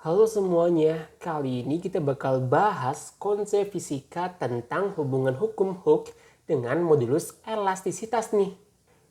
Halo semuanya, kali ini kita bakal bahas konsep fisika tentang hubungan hukum Hooke dengan modulus elastisitas nih.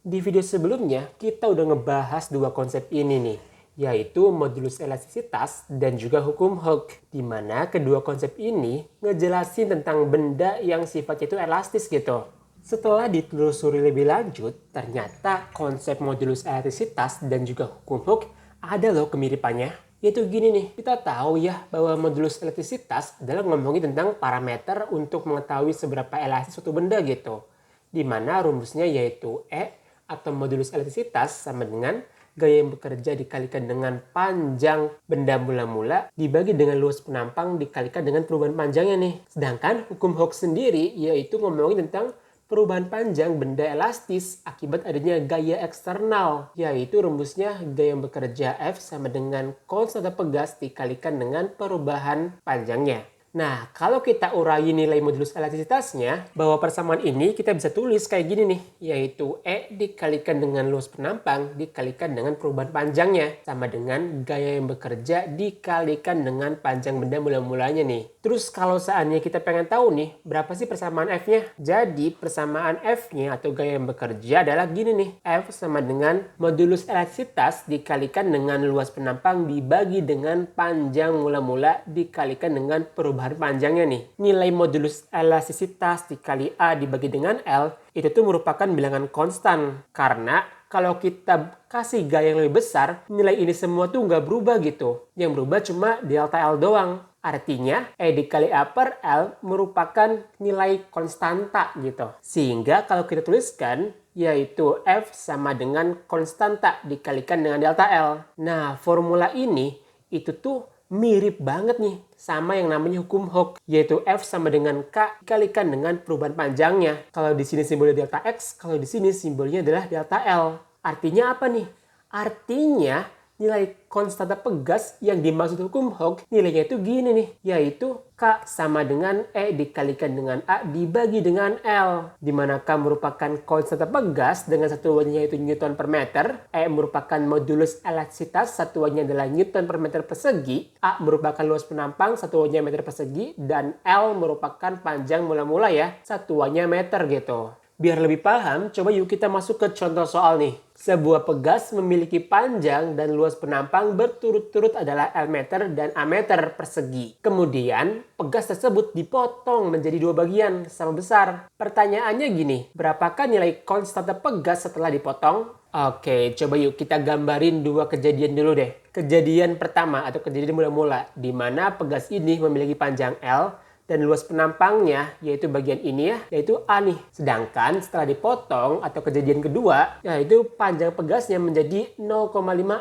Di video sebelumnya, kita udah ngebahas dua konsep ini nih, yaitu modulus elastisitas dan juga hukum Hooke, di mana kedua konsep ini ngejelasin tentang benda yang sifatnya itu elastis gitu. Setelah ditelusuri lebih lanjut, ternyata konsep modulus elastisitas dan juga hukum Hooke ada loh kemiripannya. Yaitu gini nih, kita tahu ya bahwa modulus elastisitas adalah ngomongin tentang parameter untuk mengetahui seberapa elastis suatu benda gitu. Dimana rumusnya yaitu E atau modulus elastisitas sama dengan gaya yang bekerja dikalikan dengan panjang benda mula-mula dibagi dengan luas penampang dikalikan dengan perubahan panjangnya nih. Sedangkan hukum Hooke sendiri yaitu ngomongin tentang perubahan panjang benda elastis akibat adanya gaya eksternal, yaitu rumusnya gaya yang bekerja F sama dengan konstanta pegas dikalikan dengan perubahan panjangnya. Nah, kalau kita urai nilai modulus elastisitasnya, bahwa persamaan ini kita bisa tulis kayak gini nih, yaitu E dikalikan dengan luas penampang dikalikan dengan perubahan panjangnya, sama dengan gaya yang bekerja dikalikan dengan panjang benda mula-mulanya nih. Terus kalau seandainya kita pengen tahu nih, berapa sih persamaan F-nya? Jadi persamaan F-nya atau gaya yang bekerja adalah gini nih, F sama dengan modulus elastisitas dikalikan dengan luas penampang dibagi dengan panjang mula-mula dikalikan dengan perubahan panjangnya nih. Nilai modulus elastisitas dikali A dibagi dengan L itu tuh merupakan bilangan konstan. Karena kalau kita kasih gaya yang lebih besar, nilai ini semua tuh nggak berubah gitu. Yang berubah cuma delta L doang. Artinya, E dikali A per L merupakan nilai konstanta gitu. Sehingga kalau kita tuliskan, yaitu F sama dengan konstanta dikalikan dengan delta L. Nah, formula ini itu tuh mirip banget nih sama yang namanya hukum Hooke, yaitu F sama dengan K dikalikan dengan perubahan panjangnya. Kalau di sini simbolnya delta X, kalau di sini simbolnya adalah delta L. Artinya apa nih? Artinya nilai konstanta pegas yang dimaksud hukum Hooke nilainya itu gini nih, yaitu K sama dengan E dikalikan dengan A dibagi dengan L, di mana K merupakan konstanta pegas dengan satuannya yaitu Newton per meter, E merupakan modulus elastisitas satuannya adalah Newton per meter persegi, A merupakan luas penampang satuannya meter persegi, dan L merupakan panjang mula-mula ya satuannya meter gitu. Biar lebih paham, coba yuk kita masuk ke contoh soal nih. Sebuah pegas memiliki panjang dan luas penampang berturut-turut adalah L meter dan A meter persegi. Kemudian, pegas tersebut dipotong menjadi dua bagian sama besar. Pertanyaannya gini, berapakah nilai konstanta pegas setelah dipotong? Oke, coba yuk kita gambarin dua kejadian dulu deh. Kejadian pertama atau kejadian mula-mula, di mana pegas ini memiliki panjang L, dan luas penampangnya yaitu bagian ini ya, yaitu A nih. Sedangkan setelah dipotong atau kejadian kedua, yaitu panjang pegasnya menjadi 0,5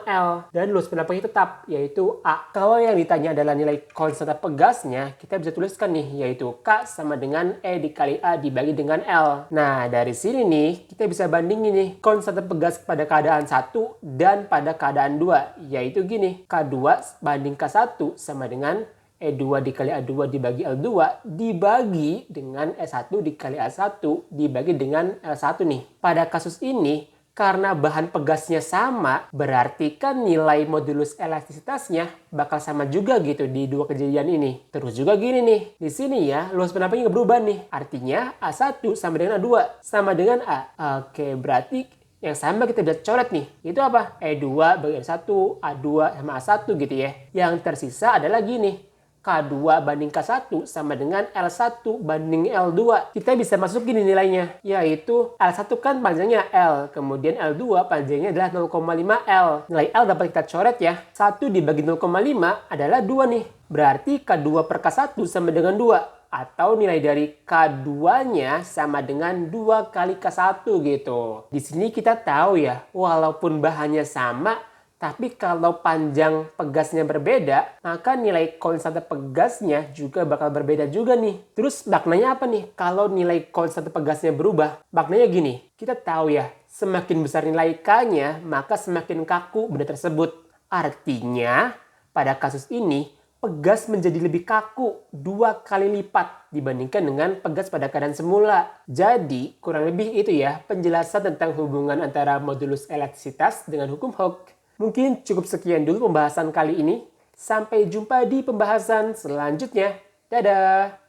L dan luas penampangnya tetap yaitu A. Kalau yang ditanya adalah nilai konstanta pegasnya, kita bisa tuliskan nih, yaitu K sama dengan E dikali A dibagi dengan L. Nah, dari sini nih kita bisa bandingin nih konstanta pegas pada keadaan 1 dan pada keadaan 2, yaitu gini, K2 banding K1 sama dengan E2 dikali A2 dibagi L2 dibagi dengan E1 dikali A1 dibagi dengan L1 nih. Pada kasus ini, karena bahan pegasnya sama, berarti kan nilai modulus elastisitasnya bakal sama juga gitu di dua kejadian ini. Terus juga gini nih, di sini ya luas penampangnya nggak berubah nih. Artinya A1 sama dengan A2 sama dengan A. Oke, berarti yang sama kita bisa coret nih. Itu apa? E2 bagi A1, A2 sama A1 gitu ya. Yang tersisa adalah gini. K2 banding K1 sama dengan L1 banding L2. Kita bisa masukin nilainya, yaitu L1 kan panjangnya L, kemudian L2 panjangnya adalah 0,5 L. Nilai L dapat kita coret ya. 1 dibagi 0,5 adalah 2 nih. Berarti K2 per K1 sama dengan 2. Atau nilai dari K2-nya sama dengan 2 kali K1 gitu. Di sini kita tahu ya, walaupun bahannya sama, tapi kalau panjang pegasnya berbeda, maka nilai konstanta pegasnya juga bakal berbeda juga nih. Terus maknanya apa nih? Kalau nilai konstanta pegasnya berubah, maknanya gini. Kita tahu ya, semakin besar nilai K-nya, maka semakin kaku benda tersebut. Artinya, pada kasus ini, pegas menjadi lebih kaku 2 kali lipat dibandingkan dengan pegas pada keadaan semula. Jadi, kurang lebih itu ya penjelasan tentang hubungan antara modulus elastisitas dengan hukum Hooke. Mungkin cukup sekian dulu pembahasan kali ini. Sampai jumpa di pembahasan selanjutnya. Dadah!